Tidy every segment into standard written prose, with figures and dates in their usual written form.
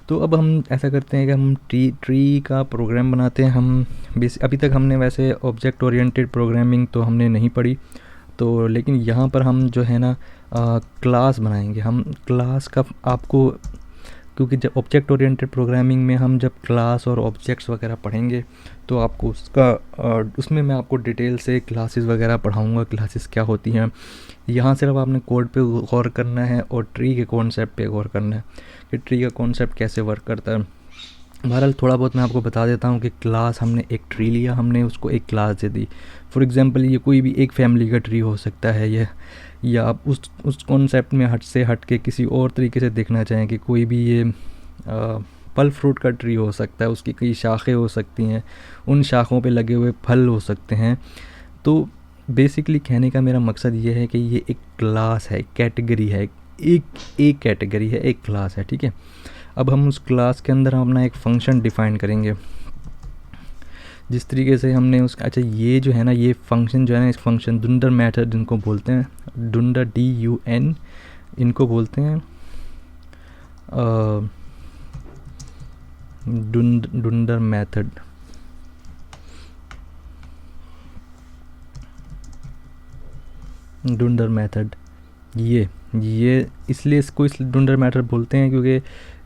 तो अब हम ऐसा करते हैं कि हम ट्री का प्रोग्राम बनाते हैं। हम अभी तक हमने वैसे ऑब्जेक्ट ओरिएंटेड प्रोग्रामिंग तो हमने नहीं पढ़ी, तो लेकिन यहाँ पर हम जो है ना क्लास बनाएंगे। हम क्लास का आपको, क्योंकि जब ऑब्जेक्ट ओरिएंटेड प्रोग्रामिंग में हम जब क्लास और ऑब्जेक्ट्स वगैरह पढ़ेंगे तो आपको उसका उसमें मैं आपको डिटेल से क्लासेस वगैरह पढ़ाऊँगा, क्लासेस क्या होती हैं। यहाँ सिर्फ आपने कोड पे गौर करना है और ट्री के कॉन्सेप्ट पे गौर करना है कि ट्री का कॉन्सेप्ट कैसे वर्क करता है। बहरहाल थोड़ा बहुत मैं आपको बता देता हूँ कि क्लास, हमने एक ट्री लिया, हमने उसको एक class they the. For example ये कोई भी एक फैमिली का ट्री हो सकता है ये, या आप उस कॉन्सेप्ट में हट के किसी और तरीके से देखना चाहें कि कोई भी ये फल फ्रूट का ट्री हो सकता है, उसकी कई शाखें हो सकती हैं, उन शाखों पे लगे हुए फल हो सकते हैं। तो बेसिकली कहने का मेरा मकसद ये है कि ये एक क्लास है, कैटेगरी है, एक कैटेगरी है, एक क्लास है, ठीक है। अब हम उस क्लास के अंदर अपना एक फ़ंक्शन डिफ़ाइन करेंगे। जिस तरीके से हमने उस, अच्छा ये जो है ना, ये फंक्शन जो है ना, इस फंक्शन डुंडर मेथड इनको बोलते हैं, डुंडर DUN इनको बोलते हैं। डुंडर मेथड, डुंडर मेथड ये इसलिए इसको इस डुंडर मेथड बोलते हैं क्योंकि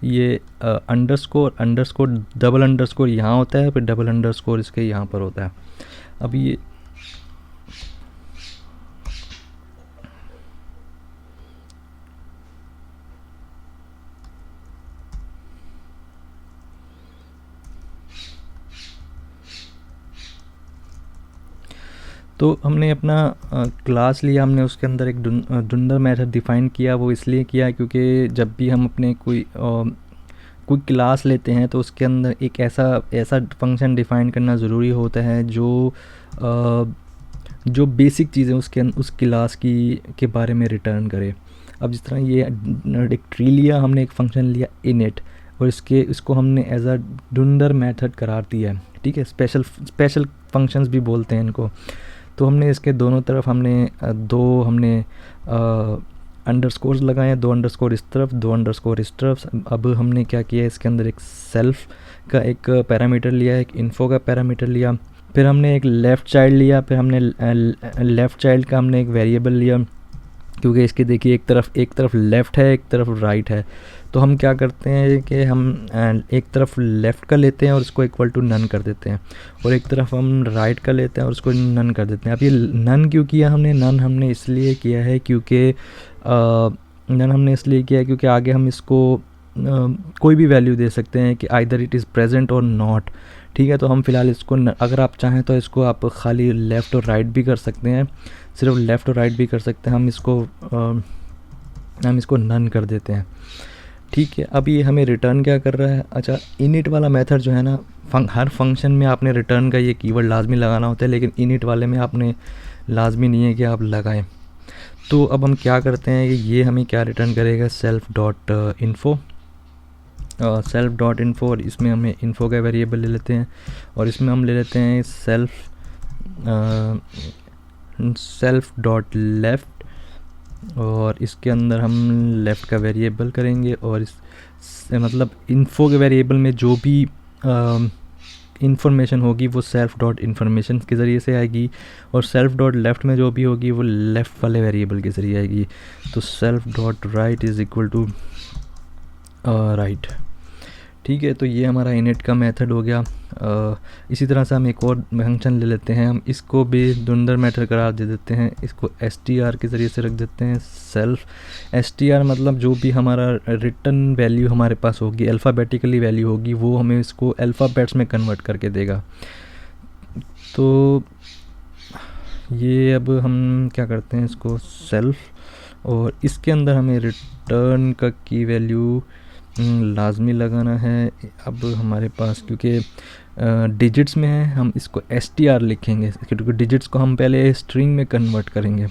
ये अंडरस्कोर डबल अंडरस्कोर यहाँ होता है, फिर डबल अंडरस्कोर इसके यहाँ पर होता है। अब ये तो हमने अपना क्लास लिया, हमने उसके अंदर एक डुंडर मेथड डिफ़ाइन किया। वो इसलिए किया क्योंकि जब भी हम अपने कोई क्लास लेते हैं तो उसके अंदर एक ऐसा फंक्शन डिफ़ाइन करना ज़रूरी होता है जो बेसिक चीज़ें उस क्लास के बारे में रिटर्न करे। अब जिस तरह ये एक ट्री लिया, हमने एक फंक्शन लिया इनिट, और इसको हमने एज अ डुंडर मेथड करार दिया है, ठीक है। स्पेशल फंक्शंस भी बोलते हैं इनको। तो हमने इसके दोनों तरफ हमने अंडरस्कोर्स लगाए, 2 अंडरस्कोर इस तरफ, 2 अंडरस्कोर इस तरफ। अब हमने क्या किया, इसके अंदर एक सेल्फ का एक पैरामीटर लिया, एक इन्फो का पैरामीटर लिया, फिर हमने एक लेफ़्ट चाइल्ड लिया, फिर हमने लेफ़्ट चाइल्ड का हमने एक वेरिएबल लिया, क्योंकि इसकी देखिए एक तरफ लेफ़्ट है, एक तरफ राइट है। तो हम क्या करते हैं कि हम एक तरफ लेफ़्ट का लेते हैं और उसको इक्वल टू नन कर देते हैं, और एक तरफ हम राइट का लेते हैं और उसको नन कर देते हैं। अब ये नन क्यों किया हमने? नन हमने इसलिए किया है क्योंकि आगे हम इसको कोई भी वैल्यू दे सकते हैं कि आइदर इट इज़ प्रेजेंट और नॉट, ठीक है। तो हम फ़िलहाल इसको अगर आप चाहें तो इसको आप खाली लेफ़्ट और राइट भी कर सकते हैं, सिर्फ लेफ़्ट और राइट भी कर सकते हैं। हम इसको नन कर देते हैं, ठीक है। अब ये हमें रिटर्न क्या कर रहा है? अच्छा, इनिट वाला मेथड जो है ना, हर फंक्शन में आपने रिटर्न का ये कीवर्ड लाजमी लगाना होता है, लेकिन इनिट वाले में आपने लाजमी नहीं है कि आप लगाएं। तो अब हम क्या करते हैं कि ये हमें क्या रिटर्न करेगा, सेल्फ डॉट इन्फो, और इसमें हमें इन्फो का वेरिएबल ले लेते हैं, और इसमें हम ले लेते हैं सेल्फ डॉट लेफ़्ट, और इसके अंदर हम लेफ़्ट का वेरिएबल करेंगे, और इस मतलब इन्फो के वेरिएबल में जो भी इंफॉर्मेशन होगी वो सेल्फ डॉट इन्फॉर्मेशन के ज़रिए से आएगी, और सेल्फ डॉट लेफ़्ट में जो भी होगी वो लेफ़्ट वाले वेरिएबल के ज़रिए आएगी। तो self dot right is equal to right, ठीक है। तो ये हमारा इनिट का मेथड हो गया। इसी तरह से हम एक और फंक्शन ले लेते हैं, हम इसको भी डुंडर मेथड करार दे देते हैं, इसको str के ज़रिए से रख देते हैं सेल्फ str, मतलब जो भी हमारा रिटर्न वैल्यू हमारे पास होगी, अल्फ़ाबेटिकली वैल्यू होगी, वो हमें इसको अल्फ़ाबेट्स में कन्वर्ट करके देगा। तो ये अब हम क्या करते हैं, इसको सेल्फ, और इसके अंदर हमें रिटर्न का की वैल्यू लाजमी लगाना है। अब हमारे पास क्योंकि डिजिट्स में है, हम इसको str लिखेंगे, क्योंकि डिजिट्स को हम पहले स्ट्रिंग में कन्वर्ट करेंगे,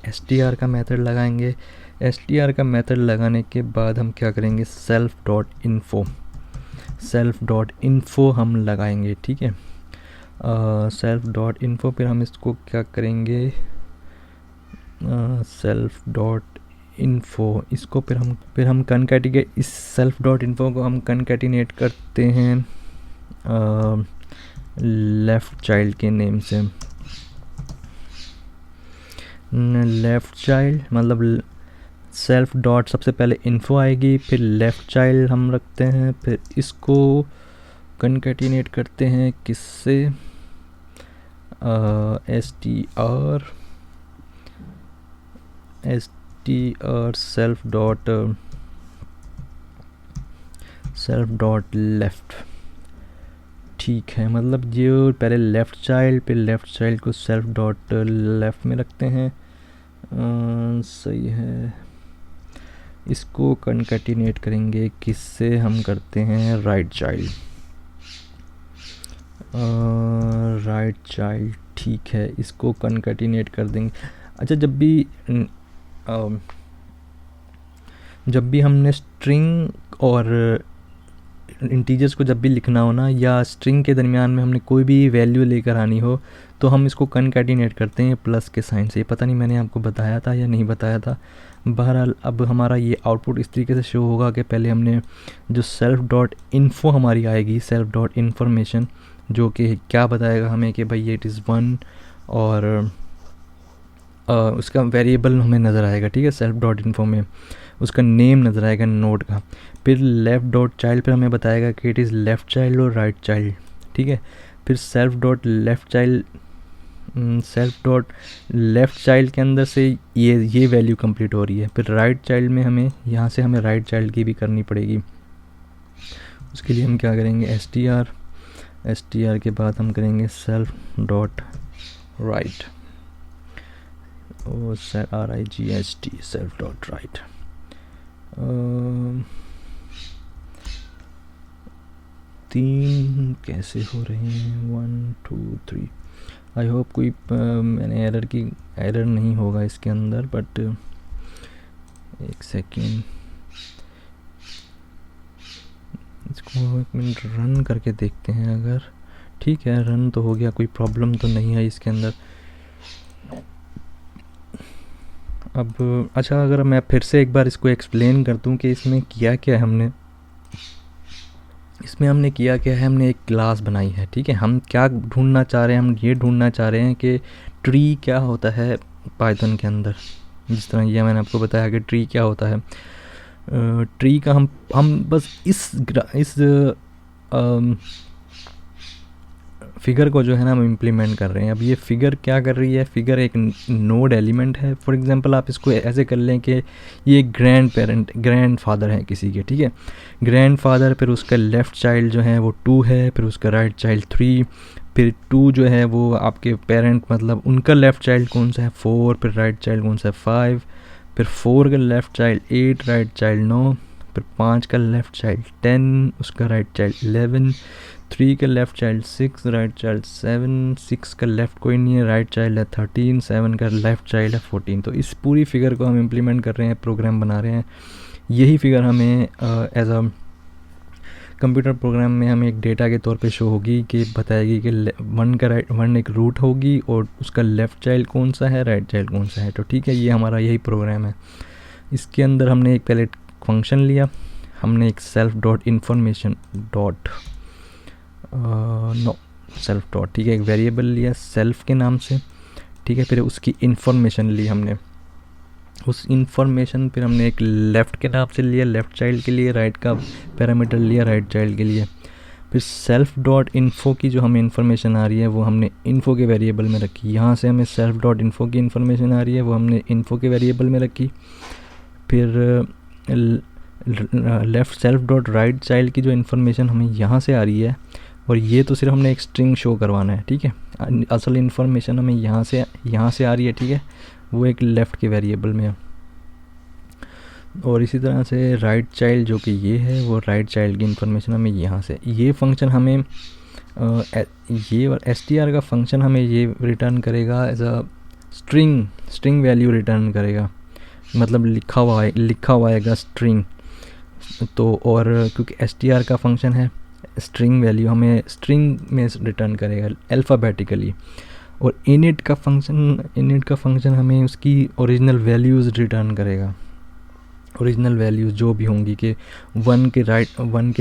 str का मेथड लगाएंगे। str का मेथड लगाने के बाद हम क्या करेंगे, सेल्फ डॉट इन्फो हम लगाएंगे, ठीक है। सेल्फ डॉट इन्फो, फिर हम इसको क्या करेंगे, सेल्फ डॉट इन्फो, इसको फिर हम कनकैटिनेट, इस सेल्फ डॉट इन्फो को हम कनकैटिनेट करते हैं लेफ़्ट चाइल्ड के नेम से। लेफ़्ट चाइल्ड मतलब सेल्फ डॉट सबसे पहले इन्फो आएगी, फिर लेफ़्ट चाइल्ड हम रखते हैं, फिर इसको कनकैटिनेट करते हैं किससे, str सेल्फ डॉट लेफ़्ट। ठीक है, मतलब जो पहले लेफ़्ट चाइल्ड, फिर लेफ़्ट चाइल्ड को सेल्फ डॉट लेफ़्ट में रखते हैं। सही है, इसको कनकैटिनेट करेंगे किससे, हम करते हैं राइट चाइल्ड। ठीक है, इसको कनकैटिनेट कर देंगे। अच्छा, जब भी हमने स्ट्रिंग और इंटीजर्स को जब भी लिखना हो ना, या स्ट्रिंग के दरमियान में हमने कोई भी वैल्यू लेकर आनी हो, तो हम इसको कनकैटिनेट करते हैं प्लस के साइन से। पता नहीं मैंने आपको बताया था या नहीं बताया था। बहरहाल अब हमारा ये आउटपुट इस तरीके से शो होगा कि पहले हमने जो सेल्फ डॉट इन्फो हमारी आएगी, सेल्फ डॉट इन्फॉर्मेशन, जो कि क्या बताएगा हमें कि भाई इट इज़ 1, और उसका वेरिएबल हमें नज़र आएगा। ठीक है, सेल्फ डॉट इन्फो में उसका नेम नज़र आएगा नोड का। फिर लेफ़्ट डॉट चाइल्ड पर हमें बताएगा कि इट इज़ लेफ़्ट चाइल्ड और राइट चाइल्ड। ठीक है, फिर सेल्फ डॉट लेफ़्ट चाइल्ड के अंदर से ये वैल्यू कंप्लीट हो रही है। फिर राइट चाइल्ड में हमें यहाँ से हमें राइट चाइल्ड की भी करनी पड़ेगी। उसके लिए हम क्या करेंगे, str के बाद हम करेंगे सेल्फ डॉट राइट, और RIGHT, सेल्फ डॉट राइट। 3 कैसे हो रहे हैं, 1 2 3। आई होप कोई मैंने एरर नहीं होगा इसके अंदर, बट एक सेकेंड, इसको 1 मिनट रन करके देखते हैं। अगर ठीक है, रन तो हो गया, कोई प्रॉब्लम तो नहीं है इसके अंदर। अब अच्छा, अगर मैं फिर से एक बार इसको एक्सप्लेन कर दूं कि इसमें किया क्या है हमने। इसमें हमने किया क्या है, हमने एक क्लास बनाई है। ठीक है, हम क्या ढूंढना चाह रहे हैं, हम ये ढूंढना चाह रहे हैं कि ट्री क्या होता है पाइथन के अंदर। जिस तरह ये मैंने आपको बताया कि ट्री क्या होता है, ट्री का हम बस इस फिगर को जो है ना हम इम्प्लीमेंट कर रहे हैं। अब ये फिगर क्या कर रही है, फिगर एक नोड एलिमेंट है। फॉर एग्जांपल आप इसको ऐसे कर लें कि ये ग्रैंड फादर है किसी के। ठीक है, ग्रैंड फादर, फिर उसका लेफ़्ट चाइल्ड जो है वो 2 है, फिर उसका राइट चाइल्ड 3, फिर 2 जो है वो आपके पेरेंट, मतलब उनका लेफ़्ट चाइल्ड कौन सा है 4, फिर राइट चाइल्ड कौन सा है 5, फिर 4 का लेफ़्ट चाइल्ड 8, राइट चाइल्ड 9, फिर 5 का लेफ़्ट चाइल्ड 10, उसका राइट चाइल्ड 11, 3 का लेफ़्ट चाइल्ड 6, राइट चाइल्ड 7, 6 का लेफ़्ट कोई नहीं है, राइट चाइल्ड है 13, 7 का लेफ़्ट चाइल्ड है 14। तो इस पूरी फिगर को हम इम्प्लीमेंट कर रहे हैं, प्रोग्राम बना रहे हैं। यही फिगर हमें एज अ कंप्यूटर प्रोग्राम में हमें एक डेटा के तौर पे शो होगी, कि बताएगी कि 1 एक रूट होगी और उसका लेफ़्ट चाइल्ड कौन सा है, राइट चाइल्ड कौन सा है। तो ठीक है, ये हमारा यही प्रोग्राम है। इसके अंदर हमने एक पहले फंक्शन लिया, हमने एक self dot information dot self dot, ठीक है, एक वेरिएबल लिया सेल्फ के नाम से। ठीक है, फिर उसकी इन्फॉर्मेशन ली हमने, उस इन्फॉर्मेशन फिर हमने एक लेफ़्ट के नाम से लिया लेफ़्ट चाइल्ड के लिए, राइट का पैरामीटर लिया राइट चाइल्ड के लिए। फिर सेल्फ डॉट इन्फो की जो हमें इन्फॉर्मेशन आ रही है वो हमने इन्फो के वेरिएबल में रखी। यहाँ से हमें सेल्फ डॉट इन्फो की इन्फॉर्मेशन आ रही है, वो हमने इन्फो के वेरिएबल में रखी। फिर left self dot right child की जो इन्फॉर्मेशन हमें यहाँ से आ रही है, और ये तो सिर्फ हमने एक स्ट्रिंग शो करवाना है। ठीक है, असल इन्फॉर्मेशन हमें यहाँ से आ रही है। ठीक है, वो एक लेफ़्ट के वेरिएबल में है। और इसी तरह से राइट चाइल्ड जो कि ये है, वो राइट चाइल्ड की इन्फॉर्मेशन हमें यहाँ से, ये फंक्शन हमें ये और str का फंक्शन हमें ये रिटर्न करेगा as a string value return करेगा, मतलब लिखा हुआ आएगा स्ट्रिंग। तो और क्योंकि str का फंक्शन है, स्ट्रिंग वैल्यू हमें स्ट्रिंग में रिटर्न करेगा अल्फ़ाबेटिकली। और इनिट का फंक्शन हमें उसकी ओरिजिनल वैल्यूज़ रिटर्न करेगा। ओरिजिनल वैल्यूज़ जो भी होंगी कि 1 के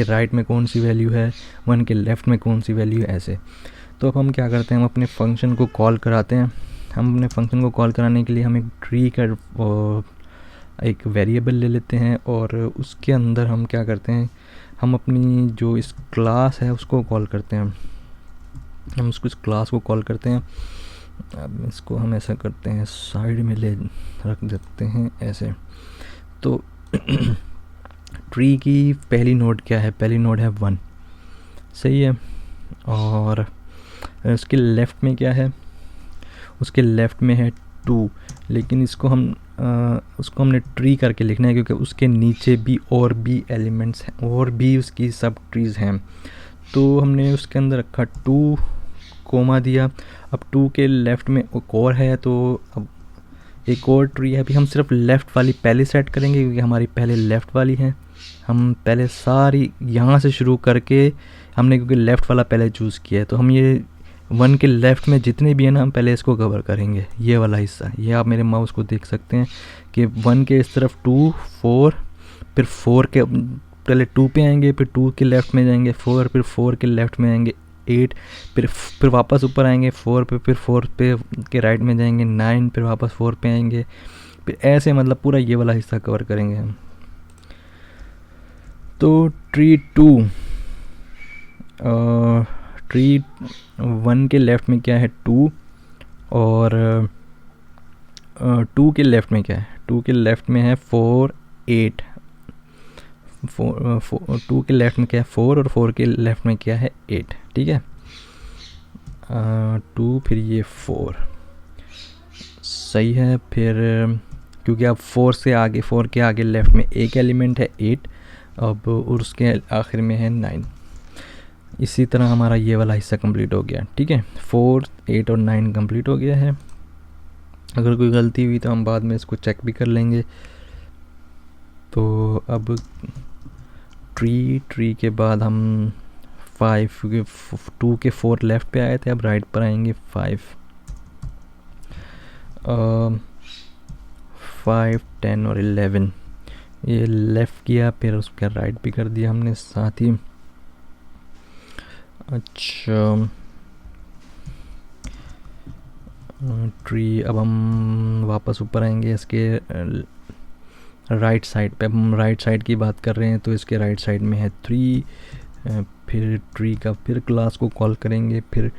राइट में कौन सी वैल्यू है, 1 के लेफ़्ट में कौन सी वैल्यू है, ऐसे। तो अब हम क्या करते हैं, हम अपने फंक्शन को कॉल कराते हैं। हम अपने फंक्शन को कॉल कराने के लिए हम एक ट्री का एक वेरिएबल ले लेते हैं और उसके अंदर हम क्या करते हैं, हम अपनी जो इस क्लास है उसको कॉल करते हैं। हम उसको इस क्लास को कॉल करते हैं। अब इसको हम ऐसा करते हैं, साइड में ले रख देते हैं ऐसे। तो ट्री की पहली नोड क्या है, पहली नोड है 1, सही है। और उसके लेफ़्ट में क्या है, उसके लेफ़्ट में है 2, लेकिन इसको उसको हमने ट्री करके लिखना है क्योंकि उसके नीचे भी और भी एलिमेंट्स हैं और भी उसकी सब ट्रीज़ हैं। तो हमने उसके अंदर रखा 2 कोमा दिया। अब 2 के लेफ़्ट में एक और है, तो अब एक और ट्री है। अभी हम सिर्फ लेफ़्ट वाली पहले सेट करेंगे क्योंकि हमारी पहले लेफ़्ट वाली है। हम पहले सारी यहाँ से शुरू करके हमने, क्योंकि लेफ़्ट वाला पहले चूज़ किया है, तो हम ये 1 के लेफ़्ट में जितने भी हैं ना, हम पहले इसको कवर करेंगे, ये वाला हिस्सा। ये आप मेरे माउस को देख सकते हैं कि 1 के इस तरफ 2, 4, फिर 4 के पहले 2 पे आएंगे, फिर 2 के लेफ़्ट में जाएंगे 4, फिर 4 के लेफ़्ट में आएंगे 8, फिर वापस ऊपर आएंगे 4 पे, फिर 4 पे के राइट में जाएंगे 9, फिर वापस 4 पे आएंगे, फिर ऐसे मतलब पूरा ये वाला हिस्सा कवर करेंगे हम। तो ट्री 1 के लेफ़्ट में क्या है 2, और 2 के लेफ़्ट में क्या है, 2 के लेफ़्ट में है 4, 8। 2 के लेफ़्ट में क्या है 4 और 4 के लेफ़्ट में क्या है 8, ठीक है। 2 फिर ये 4, सही है। फिर क्योंकि अब 4 के आगे लेफ़्ट में एक एलिमेंट है 8, अब और उसके आखिर में है 9। इसी तरह हमारा ये वाला हिस्सा कंप्लीट हो गया, ठीक है। 4, 8 और 9 कंप्लीट हो गया है। अगर कोई गलती हुई तो हम बाद में इसको चेक भी कर लेंगे। तो अब ट्री के बाद हम 5, क्योंकि 2 के 4 लेफ़्ट पे आए थे, अब राइट पर आएंगे 5, 10 और 11। ये लेफ़्ट किया, फिर उसका राइट भी कर दिया हमने साथ ही। अच्छा, ट्री, अब हम वापस ऊपर आएंगे इसके राइट साइड पे। अब हम राइट साइड की बात कर रहे हैं, तो इसके राइट साइड में है 3। फिर ट्री का फिर क्लास को कॉल करेंगे। फिर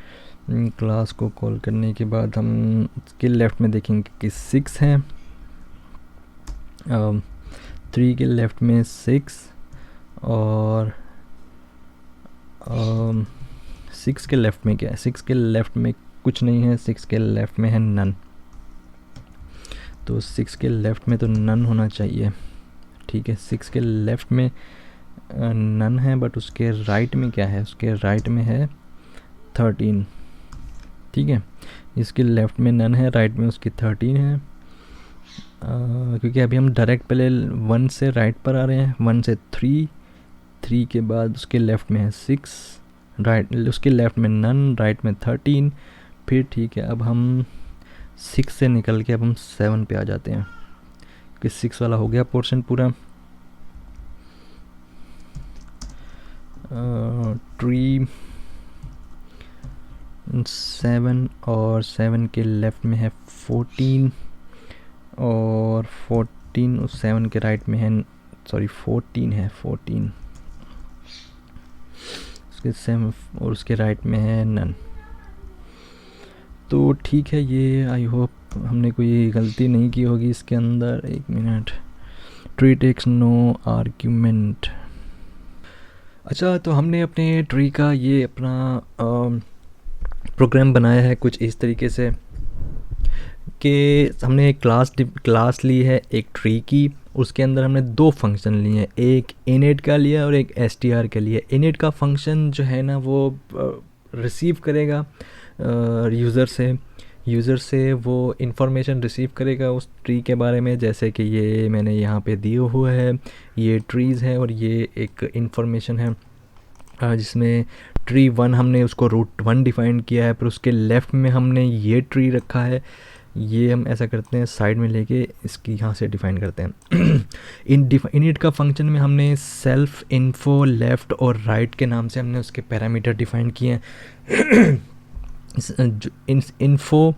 क्लास को कॉल करने के बाद हम इसके लेफ़्ट में देखेंगे कि 6 है। 3 के लेफ़्ट में 6 और 6 के लेफ़्ट में क्या है, 6 के लेफ़्ट में कुछ नहीं है, 6 के लेफ़्ट में है नन। तो 6 के लेफ़्ट में तो नन होना चाहिए, ठीक है। 6 के लेफ़्ट में नन है, बट उसके राइट में क्या है, उसके राइट में है 13, ठीक है। इसके लेफ़्ट में नन है, राइट में उसकी 13 है। क्योंकि अभी हम डायरेक्ट पहले 1 से राइट पर आ रहे हैं, 1 से 3 के बाद उसके लेफ़्ट में है 6, राइट उसके लेफ़्ट में नन, राइट में 13, फिर ठीक है। अब हम 6 से निकल के अब हम 7 पे आ जाते हैं, क्योंकि 6 वाला हो गया पोर्शन पूरा। ट्री 7 और 7 के लेफ़्ट में है 14 और 14 उस 7 के राइट में है, 14 है, 14 उसके 7 और उसके राइट में है नन। तो ठीक है, ये आई होप हमने कोई गलती नहीं की होगी इसके अंदर। 1 minute, tree takes no argument. अच्छा, तो हमने अपने ट्री का ये अपना प्रोग्राम बनाया है कुछ इस तरीके से कि हमने एक क्लास ली है एक ट्री की, उसके अंदर हमने 2 फंक्शन लिए हैं, एक इनिट का लिया और एक str का लिया। इनिट का फंक्शन जो है ना वो रिसीव करेगा यूज़र से वो इन्फॉर्मेशन रिसीव करेगा उस ट्री के बारे में, जैसे कि ये मैंने यहाँ पे दिए हुए है, ये ट्रीज़ है और ये एक इन्फॉर्मेशन है जिसमें ट्री 1 हमने उसको रूट 1 डिफ़ाइन किया है, फिर उसके लेफ़्ट में हमने ये ट्री रखा है ये हम ऐसा करते हैं, साइड में लेके इसकी यहाँ से डिफ़ाइन करते हैं। इनिट का फंक्शन में हमने सेल्फ, इन्फो, लेफ़्ट और राइट के नाम से हमने उसके पैरामीटर डिफ़ाइन किए हैं। इन्फो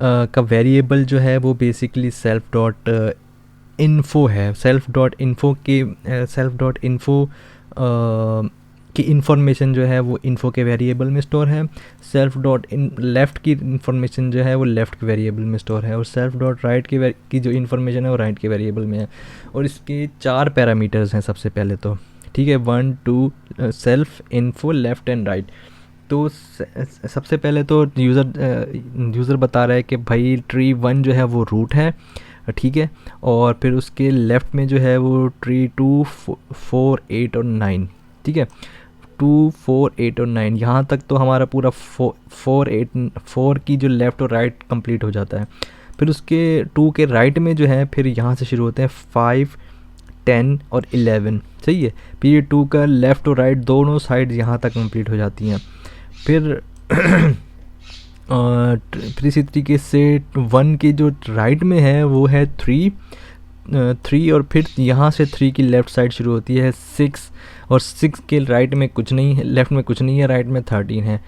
का वेरिएबल जो है वो बेसिकली सेल्फ डॉट इन्फो है। सेल्फ डॉट इन्फो की इंफॉर्मेशन जो है वो इन्फो के वेरिएबल में स्टोर है। सेल्फ डॉट इन लेफ़्ट की इंफॉर्मेशन जो है वो लेफ़्ट के वेरिएबल में स्टोर है, और सेल्फ डॉट राइट की जो इन्फॉर्मेशन है वो राइट के वेरिएबल में है। और इसके 4 पैरामीटर्स हैं सबसे पहले तो, ठीक है, 1 2 self, info, left and right. तो सबसे पहले तो यूज़र बता रहा है कि भाई ट्री 1 जो है वो रूट है, ठीक है, और फिर उसके लेफ़्ट में जो है वो ट्री 2 4 8 और 9, ठीक है, 2 4 8 और 9, यहाँ तक तो हमारा पूरा 4 की जो लेफ़्ट और राइट कंप्लीट हो जाता है। फिर उसके 2 के राइट में जो है फिर यहाँ से शुरू होते हैं 5 10 और 11, सही है। फिर ये 2 का लेफ़्ट और राइट दोनों साइड यहाँ तक कंप्लीट हो जाती हैं। फिर इसी तरीके से 1 के जो राइट में है वो है 3 और फिर यहाँ से 3 की लेफ़्ट साइड शुरू होती है 6, और 6 के राइट में कुछ नहीं है, लेफ़्ट में कुछ नहीं है, राइट में 13 है।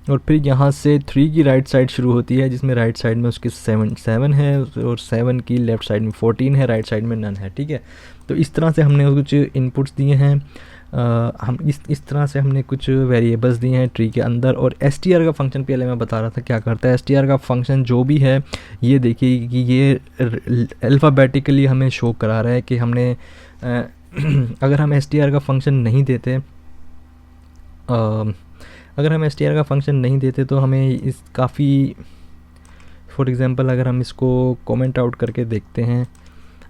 और फिर यहाँ से 3 की राइट साइड शुरू होती है जिसमें राइट साइड में उसके 7 है, और 7 की लेफ़्ट साइड में 14 है, राइट साइड में नन है, ठीक है। तो इस तरह से हमने कुछ इनपुट्स दिए हैं, हम इस तरह से हमने कुछ वेरिएबल्स दिए हैं ट्री के अंदर। और str का फंक्शन पहले मैं बता रहा था क्या करता है। str का फंक्शन जो भी है ये देखिए कि ये अल्फ़ाबेटिकली हमें शो करा रहा है कि हमने अगर हम str का फंक्शन नहीं देते तो हमें इस काफ़ी, फॉर एग्ज़ाम्पल अगर हम इसको कमेंट आउट करके देखते हैं,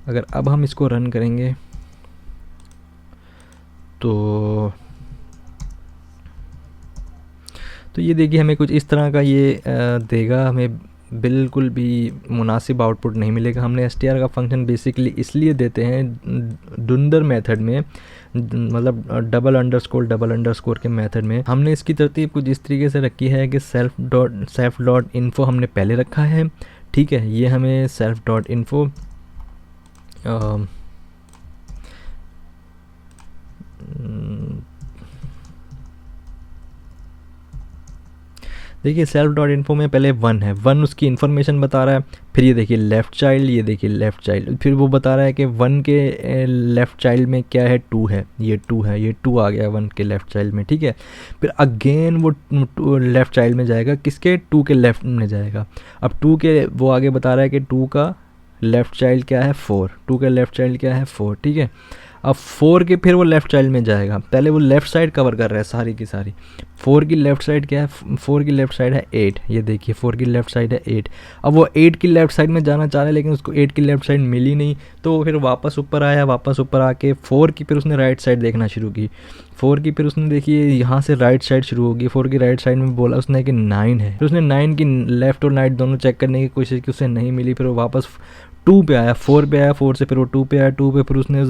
अगर अब हम इसको रन करेंगे तो ये देखिए हमें कुछ इस तरह का ये देगा, हमें बिल्कुल भी मुनासिब आउटपुट नहीं मिलेगा। हमने str का फंक्शन बेसिकली इसलिए देते हैं डुंडर मेथड में, मतलब डबल अंडरस्कोर के मेथड में। हमने इसकी तरतीब कुछ इस तरीके से रखी है कि सेल्फ डॉट इन्फो हमने पहले रखा है, ठीक है, ये हमें सेल्फ डॉट इन्फो देखिए सेल्फ डॉट इन्फो में पहले 1 है, 1 उसकी इन्फॉर्मेशन बता रहा है। फिर ये देखिए लेफ़्ट चाइल्ड, ये देखिए लेफ़्ट चाइल्ड, फिर वो बता रहा है कि 1 के लेफ़्ट चाइल्ड में क्या है, 2 है, ये 2 है, ये 2 आ गया 1 के लेफ़्ट चाइल्ड में, ठीक है। फिर अगेन वो लेफ़्ट चाइल्ड में जाएगा, किसके, 2 के लेफ़्ट में जाएगा। अब 2 के वो आगे बता रहा है कि 2 का लेफ़्ट चाइल्ड क्या है, 4, 2 का लेफ़्ट चाइल्ड क्या है, 4, ठीक है। अब 4 के फिर वो लेफ़्ट चाइल्ड में जाएगा, पहले वो लेफ़्ट साइड कवर कर रहा है सारी की सारी। 4 की लेफ़्ट साइड क्या है, 4 की लेफ़्ट साइड है 8, ये देखिए 4 की लेफ़्ट साइड है 8। अब वो 8 की लेफ़्ट साइड में जाना चाह रहा है लेकिन उसको 8 की लेफ़्ट साइड मिली नहीं, तो फिर वापस ऊपर आया, वापस ऊपर आके 4 की फिर उसने राइट साइड देखना शुरू की। 4 की फिर उसने देखिए यहाँ से राइट साइड शुरू होगी, 4 की राइट साइड में बोला उसने कि 9 है, फिर उसने 9 की लेफ़्ट और राइट दोनों चेक करने की कोशिश की, उसे नहीं मिली, फिर वो वापस 2 पे आया, 4 पे आया, 4 से फिर वो 2 पे आया, 2 पे फिर उसने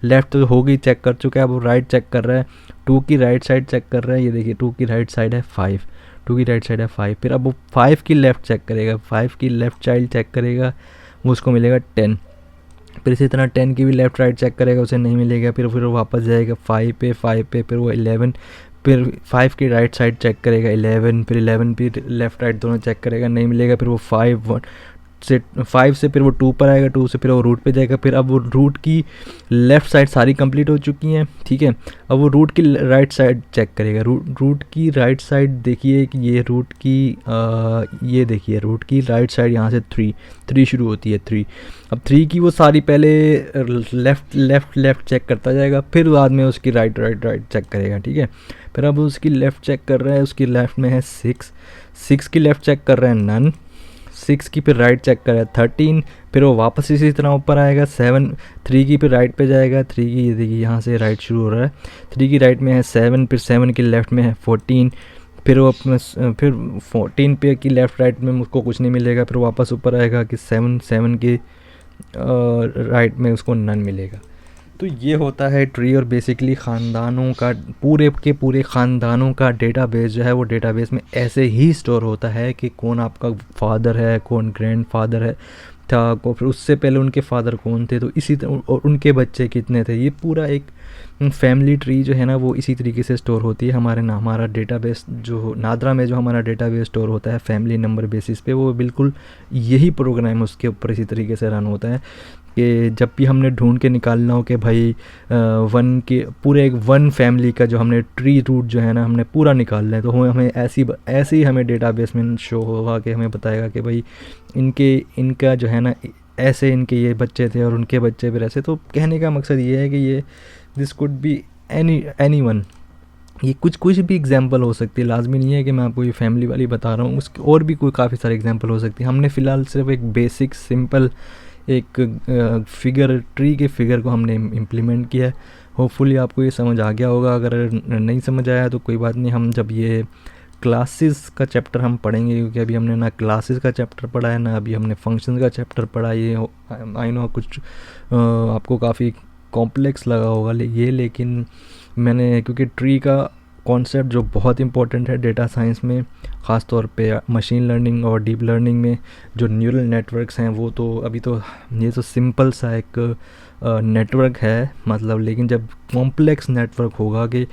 लेफ़्ट तो हो गई, चेक कर चुका है, अब वो राइट चेक कर रहा है, 2 की राइट साइड चेक कर रहा है, ये देखिए 2 की राइट साइड है 5, 2 की राइट साइड है 5। फिर अब वो 5 की लेफ़्ट चेक करेगा, 5 की लेफ़्ट चाइल्ड चेक करेगा, वो उसको मिलेगा 10। फिर इसी तरह 10 की भी लेफ़्ट राइट चेक करेगा, उसे नहीं मिलेगा, फिर वो वापस जाएगा 5 पे, फिर वो 11, फिर 5 की राइट साइड चेक करेगा 11, फिर 11 भी लेफ़्ट राइट दोनों चेक करेगा, नहीं मिलेगा, फिर वो 5 से फिर वो 2 पर आएगा, 2 से फिर वो रूट पे जाएगा। फिर अब वो रूट की लेफ़्ट साइड सारी कंप्लीट हो चुकी हैं, ठीक है। अब वो रूट की राइट साइड चेक करेगा, रूट की राइट साइड देखिए कि ये रूट की ये देखिए रूट की राइट साइड यहाँ से 3 शुरू होती है 3। अब 3 की वो सारी पहले लेफ़्ट चेक करता जाएगा, फिर बाद में उसकी राइट चेक करेगा, ठीक है। फिर अब उसकी लेफ़्ट चेक कर रहा है, उसकी लेफ़्ट में है 6 की लेफ़्ट चेक कर रहा है नन, 6 की फिर राइट चेक कर रहा है 13, फिर वो वापस इसी तरह ऊपर आएगा 7, 3 की फिर राइट पे जाएगा, 3 की ये देखिए यहाँ से राइट शुरू हो रहा है, 3 की राइट में है 7, फिर 7 की लेफ़्ट में है 14, फिर वो फिर 14 पे की लेफ़्ट राइट में उसको कुछ नहीं मिलेगा, फिर वापस ऊपर आएगा कि 7 की राइट में उसको नन मिलेगा। तो ये होता है ट्री, और बेसिकली ख़ानदानों का, पूरे के पूरे ख़ानदानों का डेटाबेस जो है वो डेटाबेस में ऐसे ही स्टोर होता है कि कौन आपका फादर है, कौन ग्रैंडफादर है था, को फिर उससे पहले उनके फादर कौन थे, तो इसी तरह और उनके बच्चे कितने थे। ये पूरा एक फैमिली ट्री जो है ना वो इसी तरीके से स्टोर होती है हमारे ना। हमारा डेटाबेस जो नादरा में जो हमारा डेटाबेस स्टोर होता है फैमिली नंबर बेसिस पे, वो बिल्कुल यही प्रोग्राम उसके ऊपर इसी तरीके से रन होता है कि जब भी हमने ढूंढ के निकालना हो कि भाई वन के पूरे एक वन फैमिली का जो हमने ट्री रूट जो है ना हमने पूरा निकालना है, तो हमें ऐसे ही हमें डेटाबेस में शो होगा कि हमें बताएगा कि भाई इनका जो है ना ऐसे इनके ये बच्चे थे और उनके बच्चे फिर ऐसे। तो कहने का मकसद ये है कि ये this could be any one, ये कुछ भी एग्जांपल हो सकती है, लाजमी नहीं है कि मैं आपको ये फैमिली वाली बता रहा हूँ, उसके और भी कोई काफ़ी सारे एग्जांपल हो सकती है। हमने फ़िलहाल सिर्फ एक बेसिक सिंपल एक फिगर ट्री के फिगर को हमने इम्प्लीमेंट किया है। होपफुली आपको ये समझ आ गया होगा। अगर नहीं समझ आया तो कोई बात नहीं, हम जब ये क्लासेस का चैप्टर हम पढ़ेंगे, क्योंकि अभी हमने ना क्लासेस का चैप्टर पढ़ा है ना अभी हमने फंक्शन का चैप्टर पढ़ा है। ये आई नो कुछ आपको काफ़ी कॉम्प्लेक्स लगा होगा ये, लेकिन मैंने क्योंकि ट्री का कॉन्सेप्ट जो बहुत इंपॉर्टेंट है डेटा साइंस में, ख़ास तौर पे मशीन लर्निंग और डीप लर्निंग में जो न्यूरल नेटवर्क्स हैं, वो तो अभी तो ये तो सिंपल सा एक नेटवर्क है मतलब, लेकिन जब कॉम्प्लेक्स नेटवर्क होगा कि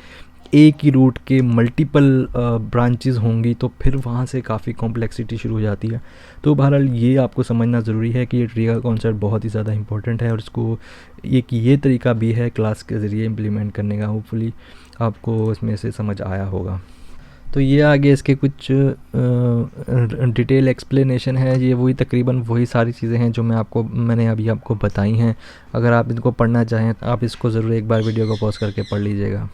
एक ही रूट के मल्टीपल ब्रांचेस होंगी तो फिर वहाँ से काफ़ी कॉम्प्लेक्सिटी शुरू हो जाती है। तो बहरहाल ये आपको समझना ज़रूरी है कि ये ट्री का कॉन्सेप्ट बहुत ही ज़्यादा इंपॉर्टेंट है, और इसको ये तरीका भी है क्लास के ज़रिए इम्प्लीमेंट करने का। होपफुली आपको इसमें से समझ आया होगा। तो ये आगे इसके कुछ डिटेल एक्सप्लेनेशन है, ये वही तकरीबन वही सारी चीज़ें हैं जो मैंने अभी आपको बताई हैं। अगर आप इनको पढ़ना चाहें तो आप इसको ज़रूर एक बार वीडियो को पॉज करके पढ़ लीजिएगा।